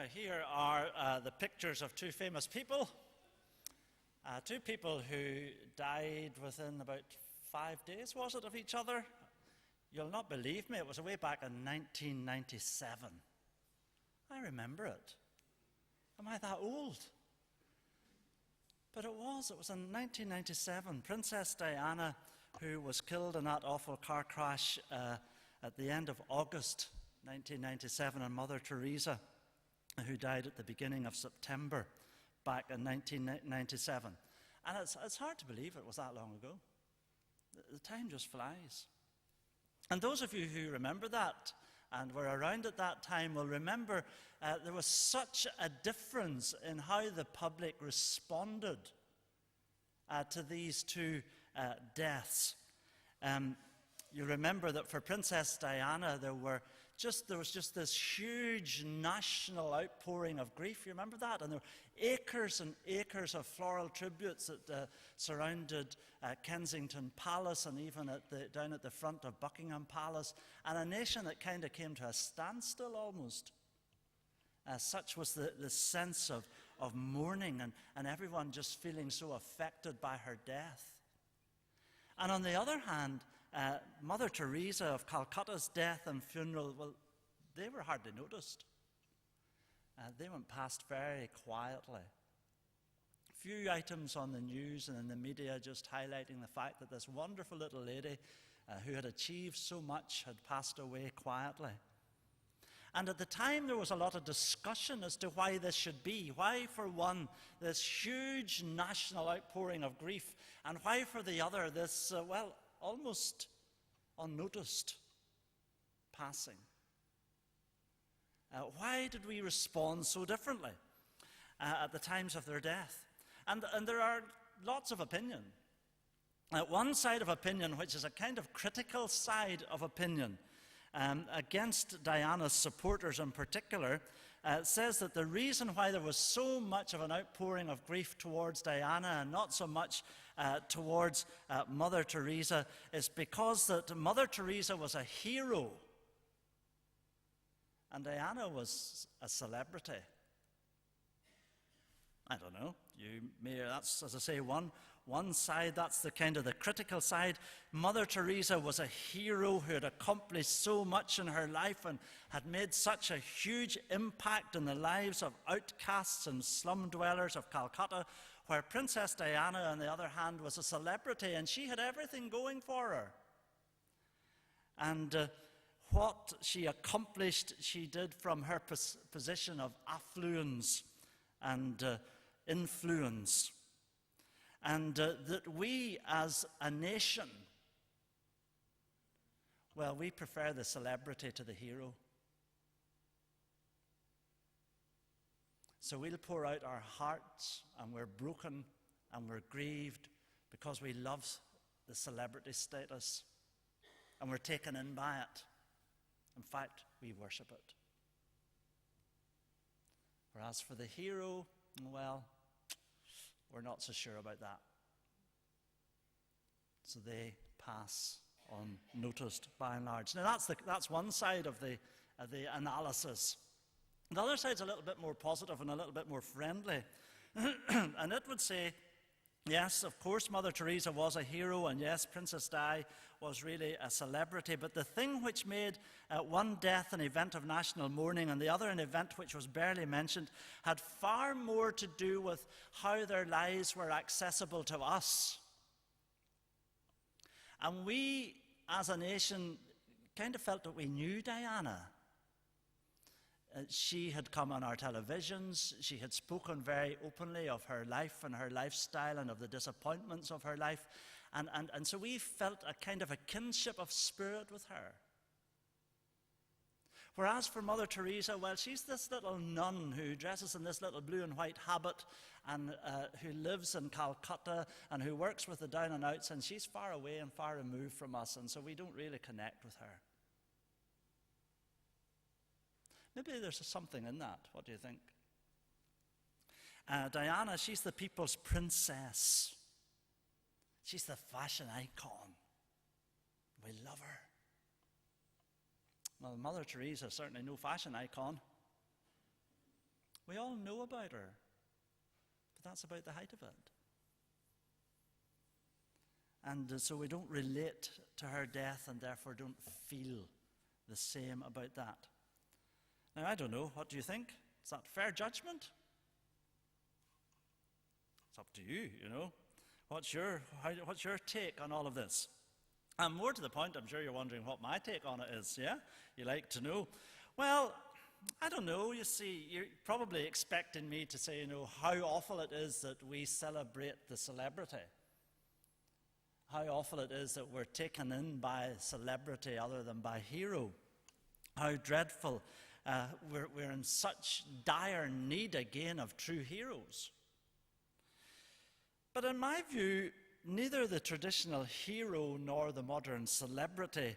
Now, here are the pictures of two famous people. Two people who died within about 5 days, was it, of each other? You'll not believe me, it was way back in 1997. I remember it. Am I that old? But it was in 1997. Princess Diana, who was killed in that awful car crash at the end of August 1997, and Mother Teresa, who died at the beginning of September back in 1997. And it's hard to believe it was that long ago. The time just flies. And those of you who remember that and were around at that time will remember there was such a difference in how the public responded to these two deaths. You remember that for Princess Diana, there was just this huge national outpouring of grief. You remember that? And there were acres and acres of floral tributes that surrounded Kensington Palace and even down at the front of Buckingham Palace. And a nation that kind of came to a standstill almost. Such was the sense of mourning and everyone just feeling so affected by her death. And on the other hand, Mother Teresa of Calcutta's death and funeral, well, they were hardly noticed. They went past very quietly. Few items on the news and in the media just highlighting the fact that this wonderful little lady who had achieved so much had passed away quietly. And at the time, there was a lot of discussion as to why this should be. Why, for one, this huge national outpouring of grief, and why, for the other, this, almost unnoticed passing. Why did we respond so differently at the times of their death? And there are lots of opinion. One side of opinion, which is a kind of critical side of opinion, against Diana's supporters in particular, says that the reason why there was so much of an outpouring of grief towards Diana and not so much towards Mother Teresa is because that Mother Teresa was a hero and Diana was a celebrity. I don't know. That's, as I say, one side. That's the kind of the critical side. Mother Teresa was a hero who had accomplished so much in her life and had made such a huge impact in the lives of outcasts and slum dwellers of Calcutta, where Princess Diana, on the other hand, was a celebrity and she had everything going for her. And what she accomplished, she did from her position of affluence and influence. And that we as a nation, well, we prefer the celebrity to the hero. So we'll pour out our hearts, and we're broken and we're grieved because we love the celebrity status and we're taken in by it. In fact, we worship it. Whereas for the hero, well, we're not so sure about that. So they pass unnoticed by and large. Now that's one side of the analysis. The other side's a little bit more positive and a little bit more friendly. And it would say, yes, of course, Mother Teresa was a hero, and yes, Princess Di was really a celebrity, but the thing which made one death an event of national mourning and the other an event which was barely mentioned had far more to do with how their lives were accessible to us. And we, as a nation, kind of felt that we knew Diana. She had come on our televisions. She had spoken very openly of her life and her lifestyle and of the disappointments of her life. And so we felt a kind of a kinship of spirit with her. Whereas for Mother Teresa, well, she's this little nun who dresses in this little blue and white habit and who lives in Calcutta and who works with the down and outs, and she's far away and far removed from us, and so we don't really connect with her. Maybe there's something in that. What do you think? Diana, she's the people's princess. She's the fashion icon. We love her. Well, Mother Teresa is certainly no fashion icon. We all know about her, but that's about the height of it. And so we don't relate to her death and therefore don't feel the same about that. Now, I don't know. What do you think? Is that fair judgment? It's up to you, you know. What's your take on all of this? And more to the point, I'm sure you're wondering what my take on it is, yeah? You like to know. Well, I don't know. You see, you're probably expecting me to say, you know, how awful it is that we celebrate the celebrity. How awful it is that we're taken in by celebrity other than by hero. How dreadful. We're in such dire need again of true heroes. But in my view, neither the traditional hero nor the modern celebrity,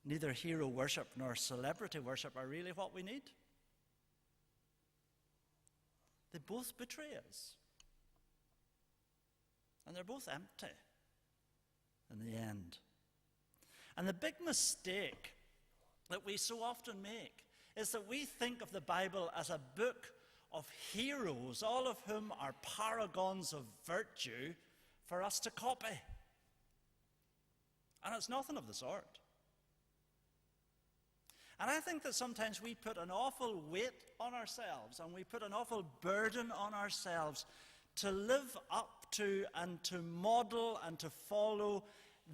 neither hero worship nor celebrity worship are really what we need. They both betray us. And they're both empty in the end. And the big mistake that we so often make is that we think of the Bible as a book of heroes, all of whom are paragons of virtue for us to copy. And it's nothing of the sort. And I think that sometimes we put an awful weight on ourselves and we put an awful burden on ourselves to live up to and to model and to follow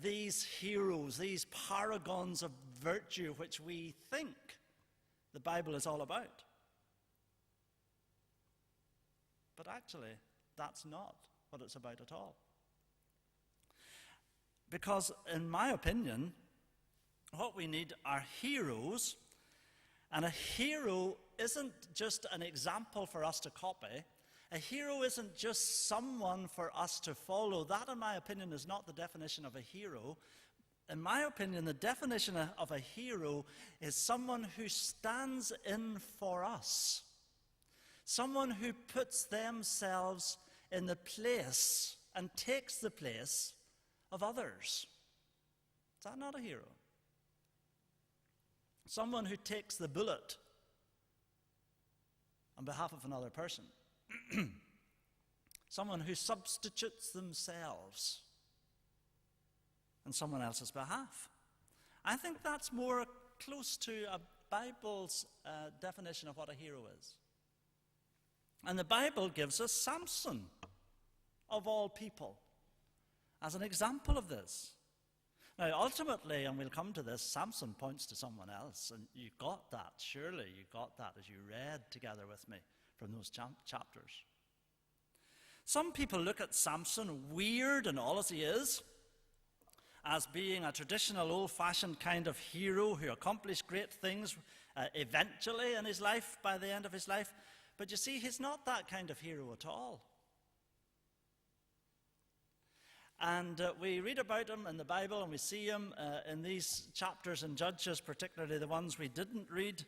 these heroes, these paragons of virtue which we think the Bible is all about. But actually, that's not what it's about at all. Because, in my opinion, what we need are heroes, and a hero isn't just an example for us to copy. A hero isn't just someone for us to follow. That, in my opinion, is not the definition of a hero. In my opinion, the definition of a hero is someone who stands in for us. Someone who puts themselves in the place and takes the place of others. Is that not a hero? Someone who takes the bullet on behalf of another person. Someone who substitutes themselves on someone else's behalf. I think that's more close to a Bible's definition of what a hero is. And the Bible gives us Samson, of all people, as an example of this. Now, ultimately, and we'll come to this, Samson points to someone else, and you got that, surely you got that as you read together with me from those chapters. Some people look at Samson, weird and all as he is, as being a traditional old-fashioned kind of hero who accomplished great things eventually in his life, by the end of his life. But you see, he's not that kind of hero at all. And we read about him in the Bible, and we see him in these chapters in Judges, particularly the ones we didn't read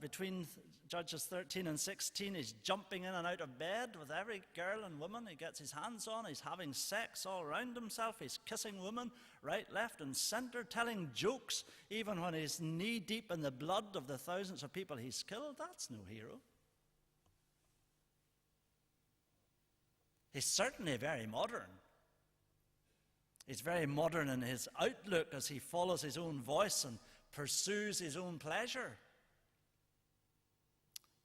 between Judges 13 and 16. He's jumping in and out of bed with every girl and woman he gets his hands on. He's having sex all around himself. He's kissing women right, left, and center, telling jokes even when he's knee-deep in the blood of the thousands of people he's killed. That's no hero. He's certainly very modern. He's very modern in his outlook as he follows his own voice and pursues his own pleasure.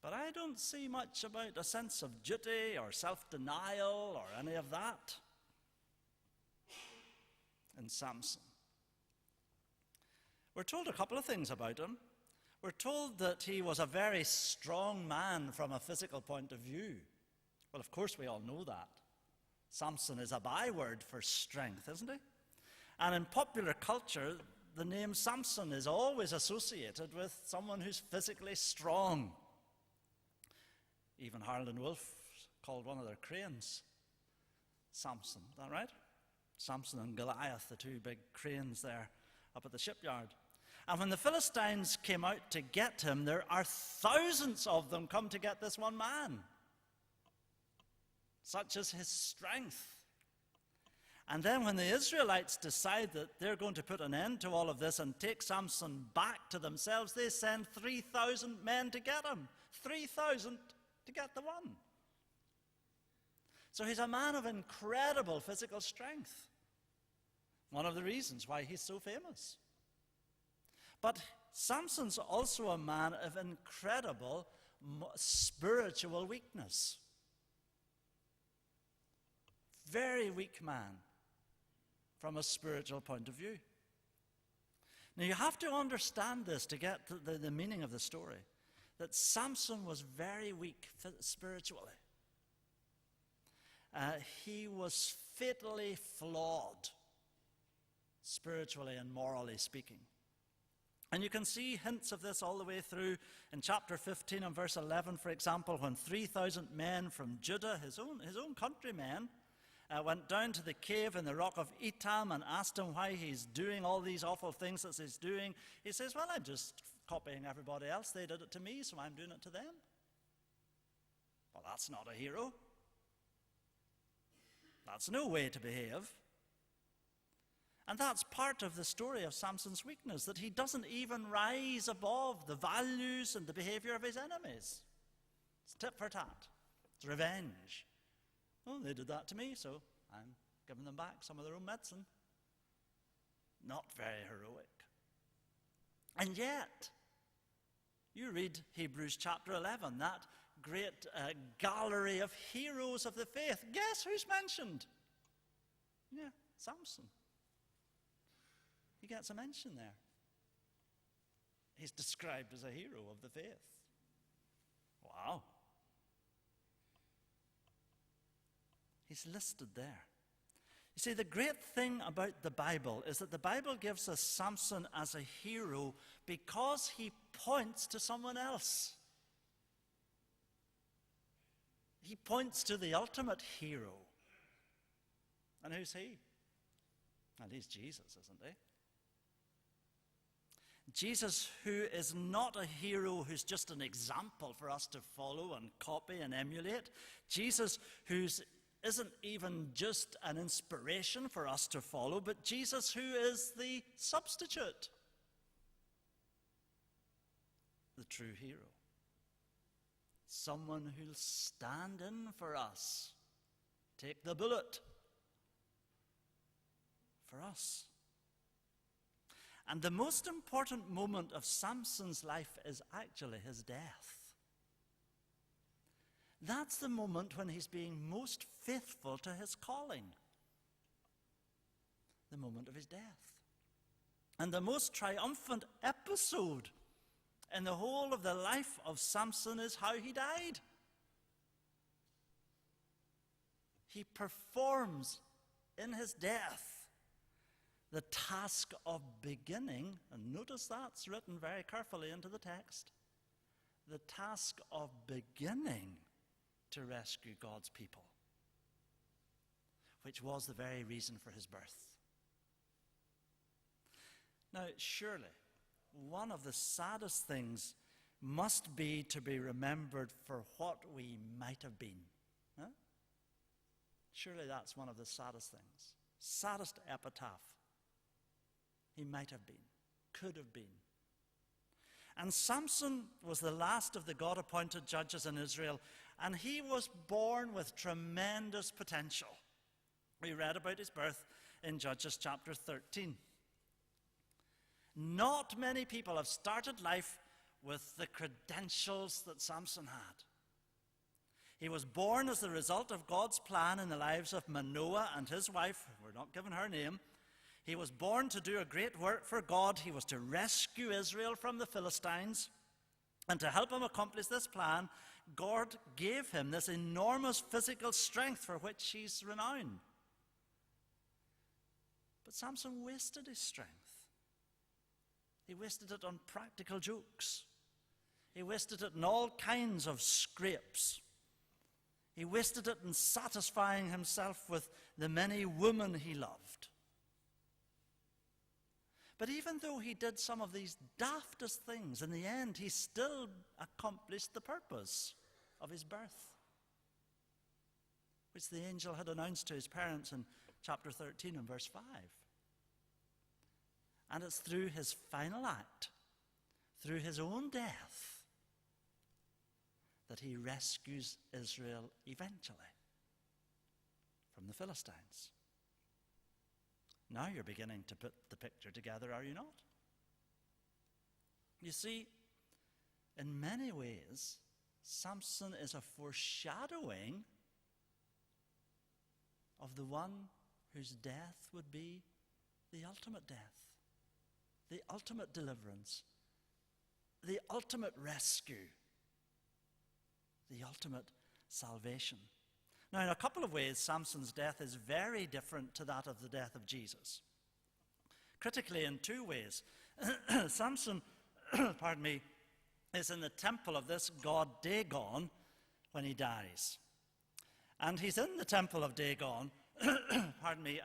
But I don't see much about a sense of duty or self-denial or any of that in Samson. We're told a couple of things about him. We're told that he was a very strong man from a physical point of view. Well, of course we all know that. Samson is a byword for strength, isn't he? And in popular culture, the name Samson is always associated with someone who's physically strong. Even Harland and Wolff called one of their cranes Samson. Is that right? Samson and Goliath, the two big cranes there up at the shipyard. And when the Philistines came out to get him, there are thousands of them come to get this one man. Such is his strength. And then when the Israelites decide that they're going to put an end to all of this and take Samson back to themselves, they send 3,000 men to get him. 3,000 to get the one. So he's a man of incredible physical strength. One of the reasons why he's so famous. But Samson's also a man of incredible spiritual weakness. Very weak man from a spiritual point of view. Now you have to understand this to get the meaning of the story. That Samson was very weak spiritually. He was fatally flawed, spiritually and morally speaking. And you can see hints of this all the way through in chapter 15 and verse 11, for example, when 3,000 men from Judah, his own countrymen, went down to the cave in the rock of Etam and asked him why he's doing all these awful things that he's doing. He says, well, I'm just copying everybody else. They did it to me, so I'm doing it to them. Well, that's not a hero. That's no way to behave. And that's part of the story of Samson's weakness, that he doesn't even rise above the values and the behavior of his enemies. It's tit for tat. It's revenge. Oh, they did that to me, so I'm giving them back some of their own medicine. Not very heroic. And yet, you read Hebrews chapter 11, that great gallery of heroes of the faith. Guess who's mentioned? Yeah, Samson. He gets a mention there. He's described as a hero of the faith. Wow. He's listed there. You see, the great thing about the Bible is that the Bible gives us Samson as a hero because he points to someone else. He points to the ultimate hero. And who's he? Well, he's Jesus, isn't he? Jesus, who is not a hero who's just an example for us to follow and copy and emulate. Jesus, who isn't even just an inspiration for us to follow, but Jesus, who is the substitute. The true hero. Someone who'll stand in for us. Take the bullet for us. And the most important moment of Samson's life is actually his death. That's the moment when he's being most faithful to his calling. The moment of his death. And the most triumphant episode in the whole of the life of Samson is how he died. He performs in his death the task of beginning, and notice that's written very carefully into the text, the task of beginning to rescue God's people, which was the very reason for his birth. Now, surely, one of the saddest things must be to be remembered for what we might have been. Huh? Surely that's one of the saddest things. Saddest epitaph. He might have been, could have been. And Samson was the last of the God-appointed judges in Israel, and he was born with tremendous potential. We read about his birth in Judges chapter 13. Not many people have started life with the credentials that Samson had. He was born as the result of God's plan in the lives of Manoah and his wife. We're not given her name. He was born to do a great work for God. He was to rescue Israel from the Philistines. And to help him accomplish this plan, God gave him this enormous physical strength for which he's renowned. But Samson wasted his strength. He wasted it on practical jokes. He wasted it in all kinds of scrapes. He wasted it in satisfying himself with the many women he loved. But even though he did some of these daftest things, in the end, he still accomplished the purpose of his birth, which the angel had announced to his parents in chapter 13 and verse 5. And it's through his final act, through his own death, that he rescues Israel eventually from the Philistines. Now you're beginning to put the picture together, are you not? You see, in many ways, Samson is a foreshadowing of the one whose death would be the ultimate death, the ultimate deliverance, the ultimate rescue, the ultimate salvation. Now, in a couple of ways, Samson's death is very different to that of the death of Jesus. Critically, in two ways. Samson, is in the temple of this god Dagon when he dies. And he's in the temple of Dagon,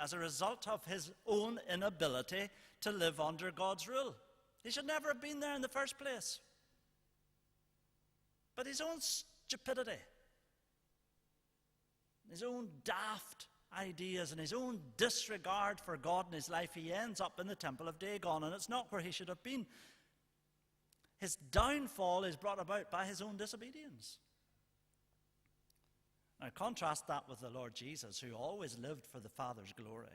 as a result of his own inability to live under God's rule. He should never have been there in the first place. But his own stupidity, his own daft ideas, and his own disregard for God in his life, he ends up in the temple of Dagon, and it's not where he should have been. His downfall is brought about by his own disobedience. Now contrast that with the Lord Jesus, who always lived for the Father's glory,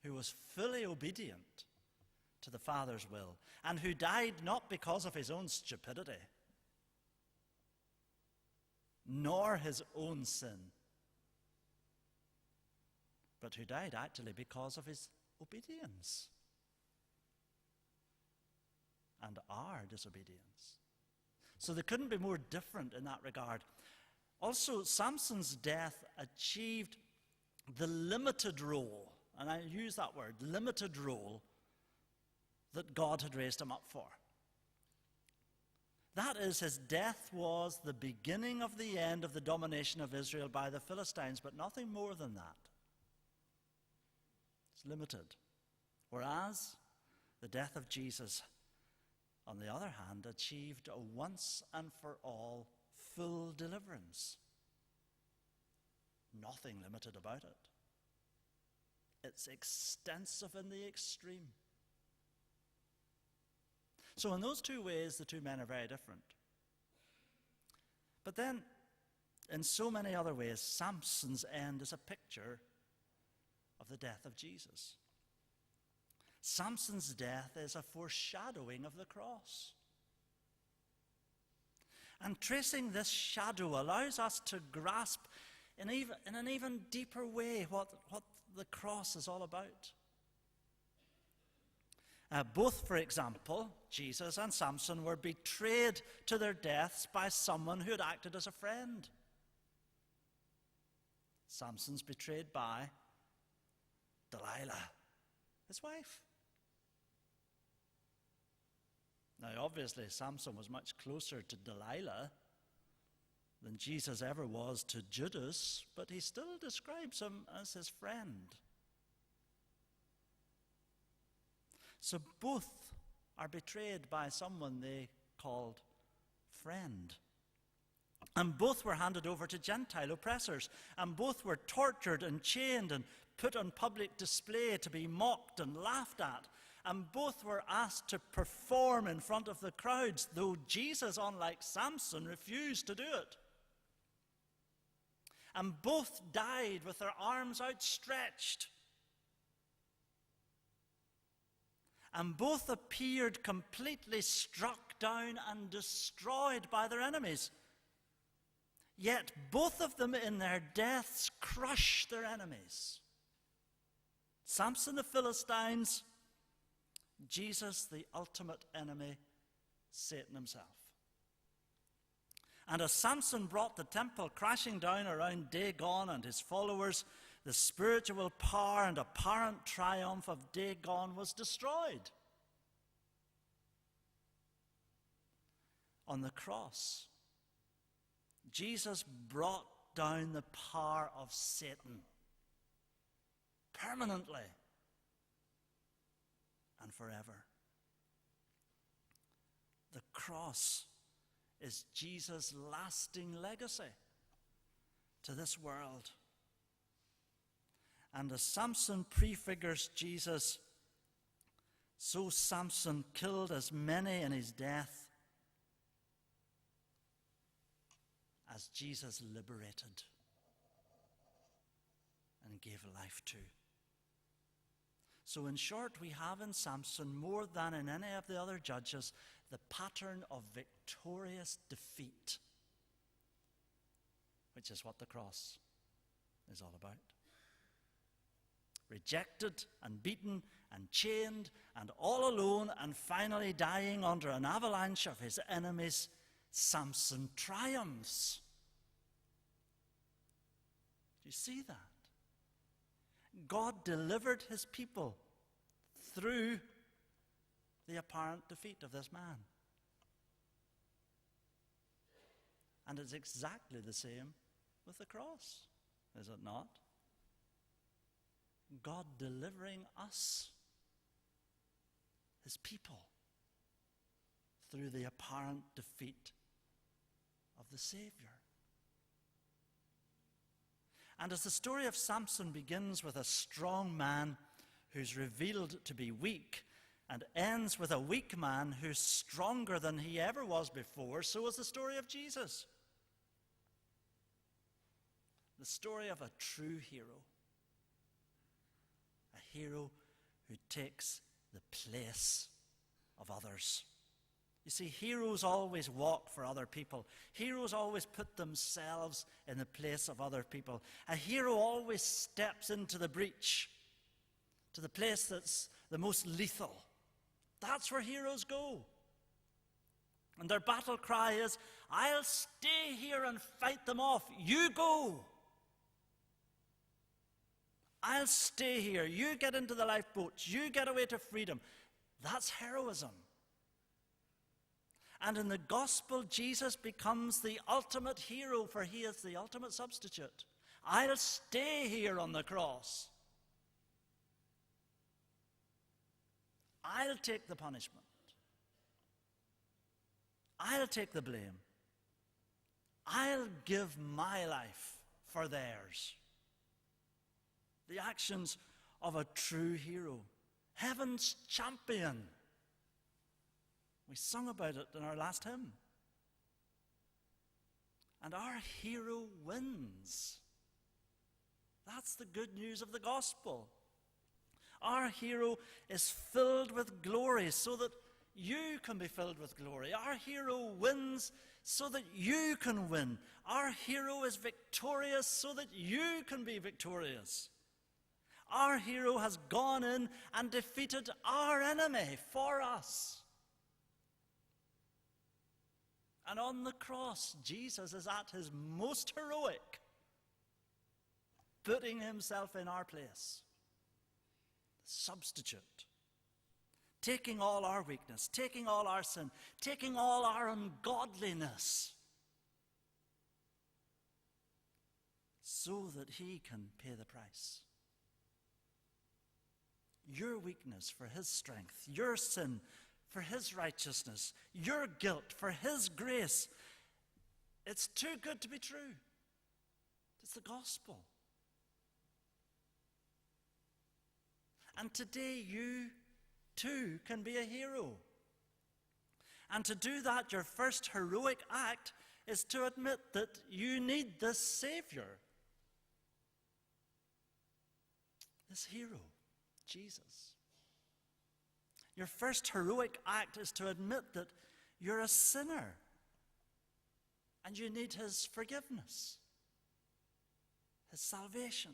who was fully obedient to the Father's will, and who died not because of his own stupidity, nor his own sin, but who died actually because of his obedience and our disobedience. So they couldn't be more different in that regard. Also, Samson's death achieved the limited role, and I use that word, limited role, that God had raised him up for. That is, his death was the beginning of the end of the domination of Israel by the Philistines, but nothing more than that. It's limited. Whereas the death of Jesus, on the other hand, achieved a once and for all full deliverance. Nothing limited about it. It's extensive in the extreme. So in those two ways, the two men are very different. But then, in so many other ways, Samson's end is a picture of the death of Jesus. Samson's death is a foreshadowing of the cross. And tracing this shadow allows us to grasp in an even deeper way what the cross is all about. Both, for example, Jesus and Samson were betrayed to their deaths by someone who had acted as a friend. Samson's betrayed by Delilah, his wife. Now, obviously, Samson was much closer to Delilah than Jesus ever was to Judas, but he still describes him as his friend. So both are betrayed by someone they called friend. And both were handed over to Gentile oppressors. And both were tortured and chained and put on public display to be mocked and laughed at. And both were asked to perform in front of the crowds, though Jesus, unlike Samson, refused to do it. And both died with their arms outstretched. And both appeared completely struck down and destroyed by their enemies. Yet both of them in their deaths crushed their enemies. Samson the Philistines, Jesus the ultimate enemy, Satan himself. And as Samson brought the temple crashing down around Dagon and his followers, the spiritual power and apparent triumph of Dagon was destroyed. On the cross, Jesus brought down the power of Satan permanently and forever. The cross is Jesus' lasting legacy to this world. And as Samson prefigures Jesus, so Samson killed as many in his death as Jesus liberated and gave life to. So in short, we have in Samson, more than in any of the other judges, the pattern of victorious defeat, which is what the cross is all about. Rejected and beaten and chained and all alone and finally dying under an avalanche of his enemies, Samson triumphs. Do you see that? God delivered his people through the apparent defeat of this man. And it's exactly the same with the cross, is it not? God delivering us, his people, through the apparent defeat of the Savior. And as the story of Samson begins with a strong man who's revealed to be weak, and ends with a weak man who's stronger than he ever was before, so is the story of Jesus. The story of a true hero. A hero who takes the place of others. You see, heroes always walk for other people. Heroes always put themselves in the place of other people. A hero always steps into the breach, to the place that's the most lethal. That's where heroes go. And their battle cry is, I'll stay here and fight them off. You go. I'll stay here. You get into the lifeboats. You get away to freedom. That's heroism. And in the gospel, Jesus becomes the ultimate hero, for he is the ultimate substitute. I'll stay here on the cross. I'll take the punishment. I'll take the blame. I'll give my life for theirs. The actions of a true hero. Heaven's champion. We sung about it in our last hymn. And our hero wins. That's the good news of the gospel. Our hero is filled with glory so that you can be filled with glory. Our hero wins so that you can win. Our hero is victorious so that you can be victorious. Our hero has gone in and defeated our enemy for us. And on the cross, Jesus is at his most heroic, putting himself in our place. Substitute. Taking all our weakness, taking all our sin, taking all our ungodliness, so that he can pay the price. Your weakness for his strength, your sin for his righteousness, your guilt for his grace. It's too good to be true. It's the gospel. And today you too can be a hero. And to do that, your first heroic act is to admit that you need this Savior. This hero, Jesus. Your first heroic act is to admit that you're a sinner and you need his forgiveness, his salvation.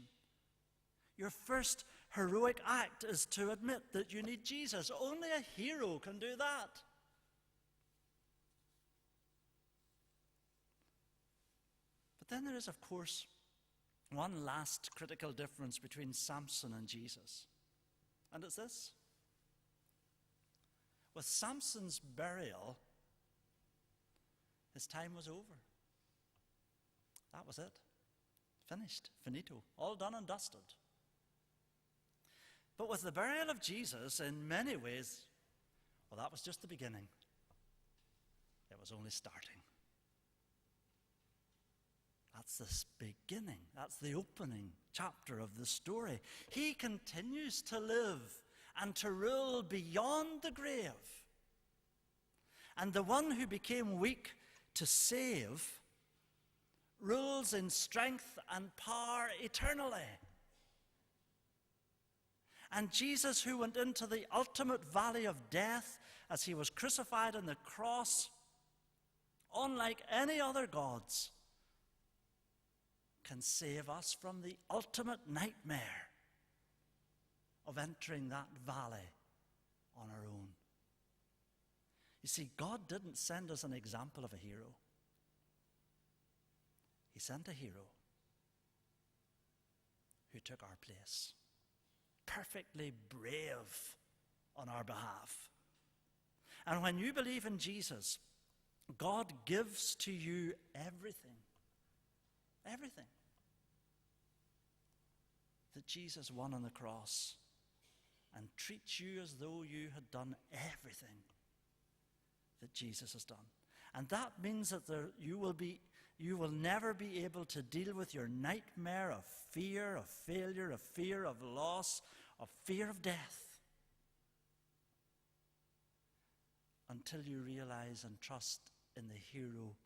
Your first heroic act is to admit that you need Jesus. Only a hero can do that. But then there is, of course, one last critical difference between Samson and Jesus. And it's this. With Samson's burial, his time was over. That was it. Finished. Finito. All done and dusted. But with the burial of Jesus, in many ways, well, that was just the beginning. It was only starting. That's the beginning. That's the opening chapter of the story. He continues to live and to rule beyond the grave. And the one who became weak to save rules in strength and power eternally. And Jesus, who went into the ultimate valley of death as he was crucified on the cross, unlike any other gods, can save us from the ultimate nightmare of entering that valley on our own. You see, God didn't send us an example of a hero. He sent a hero who took our place, perfectly brave on our behalf. And when you believe in Jesus, God gives to you everything. Everything that Jesus won on the cross, and treats you as though you had done everything that Jesus has done. And that means that you will never be able to deal with your nightmare of fear, of failure, of fear of loss, of fear of death, until you realize and trust in the hero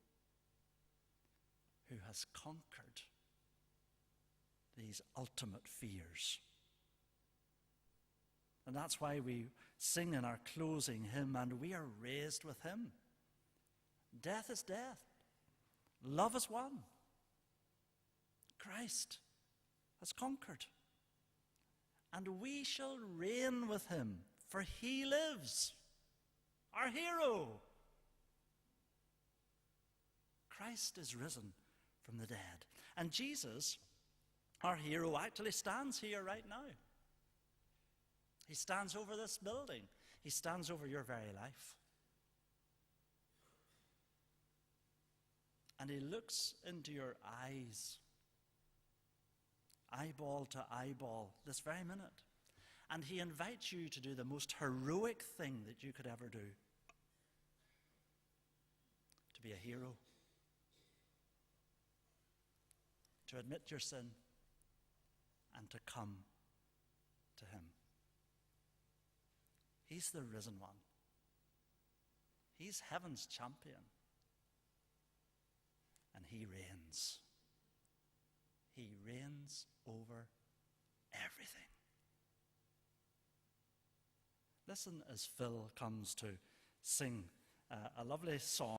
who has conquered these ultimate fears. And that's why we sing in our closing hymn, and we are raised with him. Death is death. Love is won. Christ has conquered. And we shall reign with him, for he lives. Our hero. Christ is risen from the dead. And Jesus, our hero, actually stands here right now. He stands over this building. He stands over your very life. And he looks into your eyes, eyeball to eyeball, this very minute. And he invites you to do the most heroic thing that you could ever do. To be a hero. To admit your sin and to come to him. He's the risen one. He's heaven's champion. And he reigns. He reigns over everything. Listen as Phil comes to sing a lovely song.